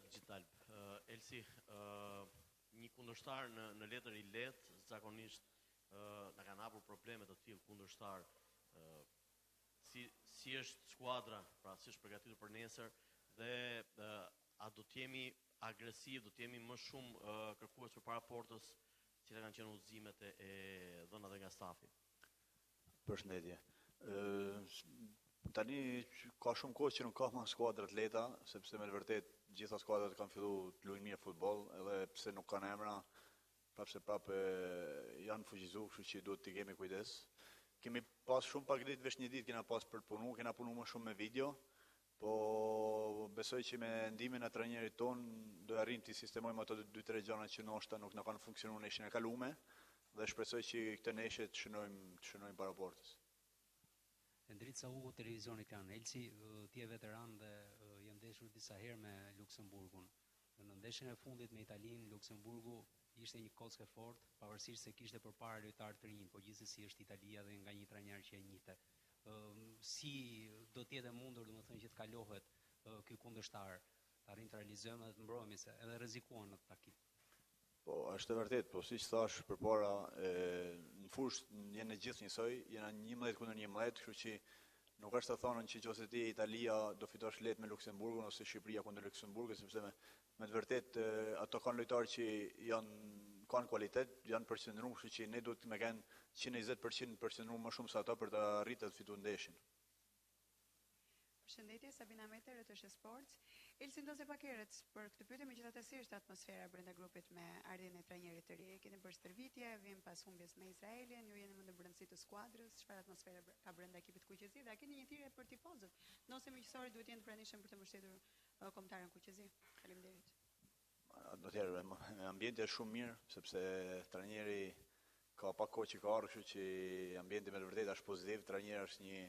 digital. Elsi, një kundërshtar në letër I lehtë, zakonisht na kanë hapur probleme të tillë kundërshtar. Si është skuadra, pra si është përgatitur për nesër dhe a do të jemi agresiv, do të jemi më shumë kërkues përpara portës, cilat kanë qenë udhëzimet e dhëna dhe nga stafi. Përshëndetje. Tani ka shumë kohë që nuk ka më skuadra të lehta, sepse me vërtet gjitha skuadrat kanë filluar të luajnë mirë futboll, edhe pse nuk kanë emra, prapë janë fuqizuar, kështu që duhet të kemi kujdes. Kemi pas shumë pak ditë, veç një ditë kena pas për punu, kena punu më shumë me video, po besoj që me ndimin e trajnerit ton do arrim të sistemojmë ato 2-3 gjëra që ndoshta nuk na kanë funksionuar në neshin e kaluar, dhe shpresoj që këtë neshe të shënojmë para portës. Ndrica Hugo, Televizioni Klan. Elsi, ti je veteran dhe je ndeshur disa herë me Luksemburgun. Në ndeshjen e fundit me Italinë, Luksemburgu ishte një kockë e fortë, pavarësisht se kishte përpara lojtarë të rinj, por gjithsesi është Italia dhe nga një trajner që e njihte. Si do të jetë mundur, domethënë, që të kalohet ky kundërshtar, të arrijë të realizojmë dhe të mbrojmë se edhe rrezikuan në takim. Po, është e vërtet, po siç thash përpara, në fushë janë gjithë njësoj, janë 11 kundër 11, kështu që nuk është të thonë që nëse ti Italia do fitosh lehtë me Luksemburgun ose Shqipëria kundër Luksemburgut, sepse me të vërtet ato kanë lojtarë që kanë kualitet, janë përqendruar, kështu që ne duhet të kenë 120% përqendruar më shumë se ata për të arritur të fituar ndeshin. Përshëndetje, Sabina Meter, Rëtëshe Sports. Elsi ndoshta pak herët për këtë pyetje, megjithatë si është atmosfera brenda grupit me ardhjen e trajnerit të ri? Keni bërë stërvitje, vjen pas humbjes me Izraelin, ju jeni më në brendësi të skuadrës, çfarë atmosfere ka brenda ekipit kuqezi dhe a keni një thirrje për tifozët? Nëse miqësorët duhet jenë të pranishëm për të mbështetur kombëtarën kuqezi. Faleminderit. Do të jetë ambienti është shumë mirë, sepse trajneri ka pak kohë që ka ardhur, kështu që ambienti me vërtet është pozitiv, trajneri është një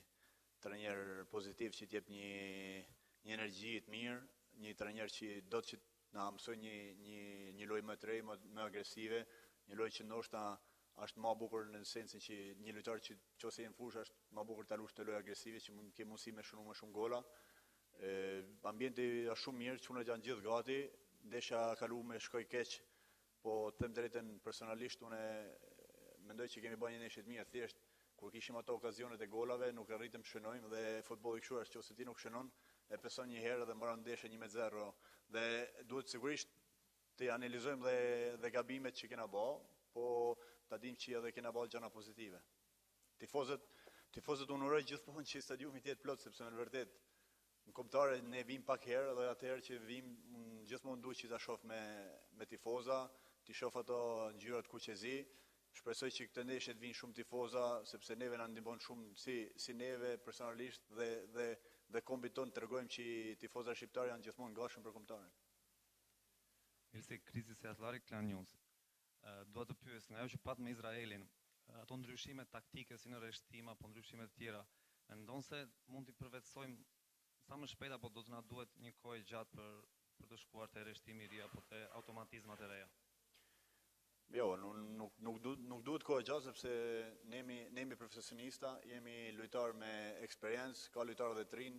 trajner pozitiv që t'jep një energji të mirë, një trajner që do të na mësoj një lojë më të re, më agresive, një lojë që ndoshta është më bukur në sensin që një lojtar që nëse jeni fushë është më bukur ta lush të lojë agresive që mund të kemë mundësi me shënuar më shumë gola. Ambienti është shumë mirë, çunat janë gjithë gati, ndeshja kaluar me shkoi keq, po të them drejtën personalisht unë mendoj që kemi bërë një ndeshje të mirë, thjesht kur kishim ato okazionet e golave, nuk arritëm të shënojmë dhe futbolli kështu është, nëse ti nuk shënon, e preson një herë dhe mbaron ndeshja 1-0 dhe duhet sigurisht të analizojmë dhe gabimet që kena bërë, po ta dimë që edhe kena bërë gjëra pozitive. Tifozët unë uroj gjithmonë që stadiumi të jetë plot, sepse në vërtet në kombëtare ne vim pak herë dhe atëherë që vim gjithmonë duhet që ta shoh me tifoza, ti shoh ato ngjyrat kuqezi. Shpresoj që këtë ndeshje të vinë shumë tifoza, sepse neve na ndihmon shumë si neve personalisht dhe kombit ton tregojmë që tifozat shqiptar janë gjithmonë ngjashëm për kombëtarin. Elsi, Krizi Seaslari, Klan News. Dua të pyes, nga ajo që pat me Izraelin, ato ndryshime taktike si në rreshtim apo ndryshime të tjera, mendon se mund t'i përvetësojmë sa më shpejt apo do të na duhet një kohë gjatë për të shkuar te rreshtimi I ri apo te automatizmat e reja? Jo, nuk duhet kohë gjatë, sepse ne jemi profesionista, jemi lojtar me eksperiencë, ka lojtarë dhe të rinj,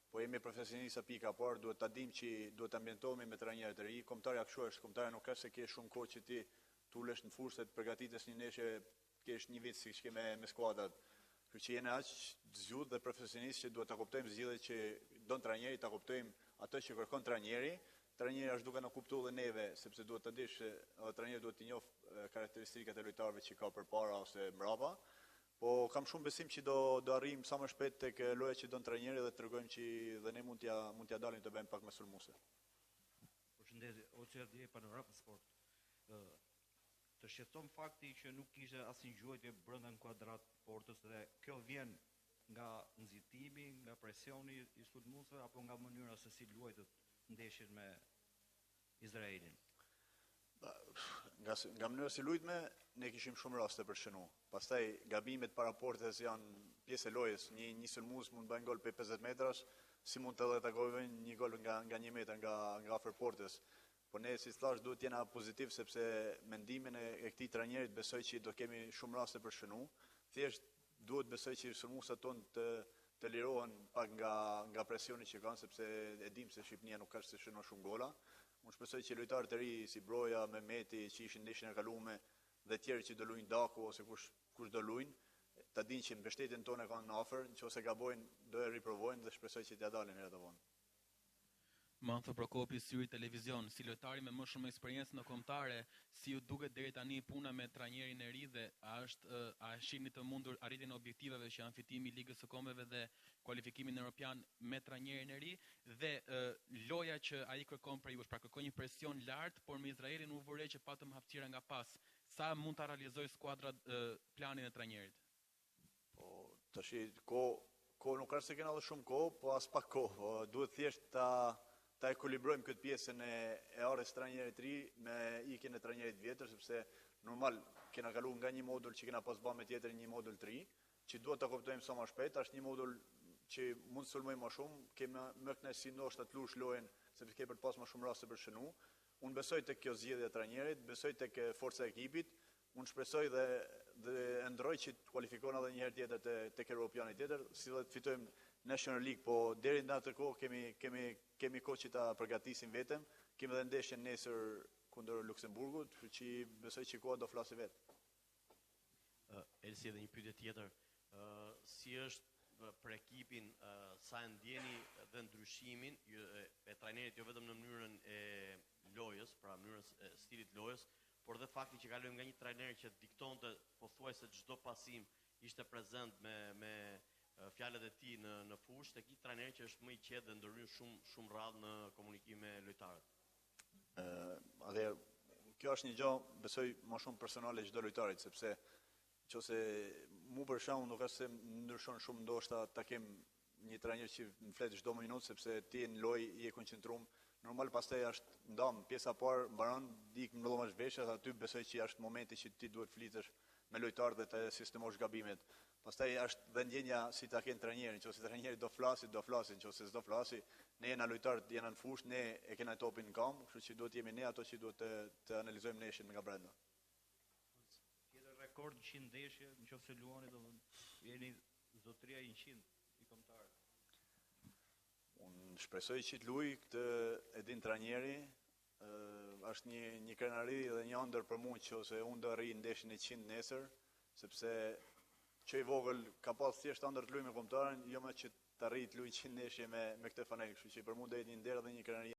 po jemi profesionista pika parë, duhet ta dimë që duhet të ambientohemi me trajnerë të ri. Kombëtarja kështu është, kombëtarja nuk ka se ke shumë kohë që ti tulesh në fushë të përgatites një ndeshje, kesh një vit siç ke me skuadrat. Kështu që jeni aq zgjudh dhe profesionist që duhet ta kuptojmë zgjidhjet që don trajneri, ta kuptojmë atë që kërkon trajneri. Trajneri është duke na kuptuar dhe neve, sepse duhet të dish se trajneri duhet të njoh karakteristikat e lojtarëve që ka përpara ose mbrapa. Po kam shumë besim që do arrijmë sa më shpejt tek loja që don trajneri dhe tregojmë që dhe ne mund t'ja dalim të bëjmë pak më sulmuese. Përshëndetje, Oçerdi Panorama Sport. Të shqetëson fakti që nuk kishte asnjë gjuajtje brenda kuadrat portës dhe kjo vjen nga nxitimi, nga presioni I sulmuesve apo nga mënyra se si luajtet ndeshjen me Izraelin? Nga mënyra si lujtme, ne kishim shumë raste për shënu. Pastaj, gabimet para portës janë pjesë e lojës. Një sulmues mund bëjnë gol për 50 metrash, si mund të edhe takojnë një gol nga 1 metër nga afër portës. Po ne, si thash, duhet jena pozitiv, sepse mendimin e këtij trajnerit besoj që do kemi shumë raste për shënu. Thjesht duhet besoj që sulmuesat tonë të lirohen pak nga presioni që kanë, sepse e dim se Shqipënia nuk ka se shënon shumë gola. Unë shpresoj që lojtarët e ri si Broja, Mehmeti, që ishin ndeshjen e kaluar dhe tjerë që do luajnë Daku ose kush do luajnë, ta dinë që mbështetjen tonë kanë afër, nëse gabojnë do e riprovojnë dhe shpresoj që t'ja dalin herë të vonë. Mantho Prokopi, Syri Televizion, si lojtari me më shumë eksperiencë në kombëtare, si ju duket deri tani puna me trajnerin e ri dhe a shihni të mundur arritjen e objektiveve që janë fitimi i Ligës së Kombeve dhe kualifikimin europian me trajnerin e ri dhe loja që ai kërkon për jush, pra kërkon një presion lart, por me Izraelin u vure që patëm hapësira nga pas. Sa mund ta realizojë skuadra planin e trajnerit? Po tash ko nuk ka se kena edhe shumë kohë, po as pak kohë. Duhet thjesht ta ekuilibrojmë këtë pjesën e orës trajnerit ri me ikjen e trajnerit vjetër, sepse normal kena kalu nga një modul që kena pas bërë me tjetër një modul të ri, që duhet ta kuptojmë sa më shpejt, është një modul që mund të sulmojmë më shumë, kemi më kënaqësi ndoshta të lush lojën, sepse ke për pas më shumë raste për shënu. Unë besoj tek kjo zgjedhje e trajnerit, besoj tek forca e ekipit, unë shpresoj dhe ndroj që të kualifikohen edhe një herë tjetër tek Europiani tjetër, si dhe të fitojmë National League, po deri në atë kohë kemi kohë që ta përgatisim vetëm. Kemi edhe ndeshjen nesër kundër Luksemburgut, që besoj që koha do flasë vetë. Elsi, edhe një pyetje tjetër. Si është për ekipin, sa e ndjeni dhe ndryshimin e trajnerit jo vetëm në mënyrën e lojës, pra mënyrën e stilit lojës, por dhe fakti që kalojmë nga një trajner që diktonte pothuajse çdo pasim ishte prezent me fjalët e tij në fushë, tek një trajner që është më i qetë dhe ndërhyn shumë rradh në komunikim me lojtarët. Kjo është një gjë, besoj, më shumë personale çdo lojtarit, sepse nëse mu për shembull nuk është se ndryshon shumë, ndoshta ta kem një trajner që më flet çdo minutë, sepse ti në lojë je koncentruar. Normal pastaj është ndam, pjesa e parë mbaron, dik në lloj veshjes, aty besoj që është momenti që ti duhet flitesh me lojtarët dhe të sistemosh gabimet. Pastaj është dhe ndjenja si ta ken trajnerin, nëse trajneri do flasi, nëse s'do flasi, ne jena lojtarët, jena në fushë, ne e kena topin në kamp, kështu që duhet jemi ne ato që duhet të analizojmë neshin nga brenda. Tjetër rekord 100 ndeshje, nëse luani do jeni zotëria 100 i kombëtarët. Unë shpresoj që të luaj këtë e din trajneri, është një krenari dhe një ëndër për mua që unë do rri ndeshjen e 100 nesër, sepse që i vogël ka pas thjesht ëndër të luaj me kombëtarin, jo më që të arrijë të luaj 100 ndeshje me këtë fanel, kështu që për mua do jetë një nder dhe një krenari.